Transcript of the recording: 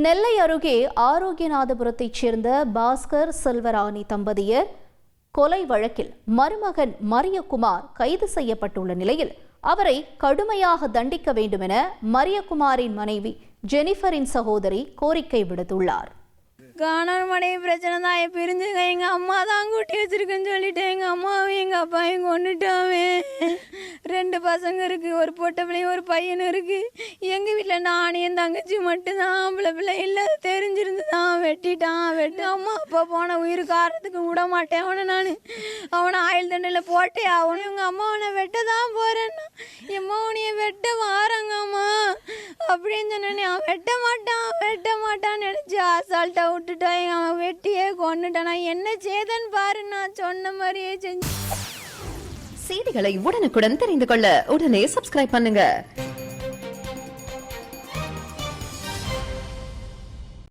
நெல்லை அருகே ஆரோக்கியநாதபுரத்தைச் சேர்ந்த பாஸ்கர் செல்வராணி தம்பதியர் கொலை வழக்கில் மருமகன் மரியகுமார் கைது செய்யப்பட்டுள்ள நிலையில் அவரை கடுமையாக தண்டிக்க வேண்டுமென மரியகுமாரின் மனைவி ஜெனிஃபரின் சகோதரி கோரிக்கை விடுத்துள்ளார். கணவன் மனைவி பிரச்சனை தான் பிரிஞ்சுங்க. எங்கள் அம்மா தான் கூட்டி வச்சிருக்குன்னு சொல்லிட்டு எங்கள் அம்மாவும் எங்கள் அப்பாவையும் கொண்டுட்டாவே. 2 பசங்க இருக்குது, ஒரு பொட்டை பிள்ளையும் ஒரு பையனும் இருக்குது. எங்கள் வீட்டில் நானும் என் தங்கச்சி மட்டும்தான் ஆம்பளை பிள்ளை இல்லை. தெரிஞ்சிருந்து தான் வெட்டிட்டான். அம்மா அப்பா போன உயிர் காரத்துக்கு விட மாட்டேன் அவனை ஆயுள் தண்டையில் போட்டே ஆகணும். எங்கள் அம்மா அவனை வெட்ட தான் போகிறேன்னா எம்மா உனைய வெட்ட வாராங்கம்மா அப்படின்னு சொன்னேன். அவன் வெட்ட மாட்டான்னு நினச்சி அசால்ட்டாக விட்டுட்டான். அவன் வெட்டியே கொண்டுட்டான். நான் என்ன செய்தேன்னு பாரு, நான் சொன்ன மாதிரியே செஞ்சு. செய்திகளை உடனுக்குடன் தெரிந்து கொள்ள உடனே சப்ஸ்கிரைப் பண்ணுங்க.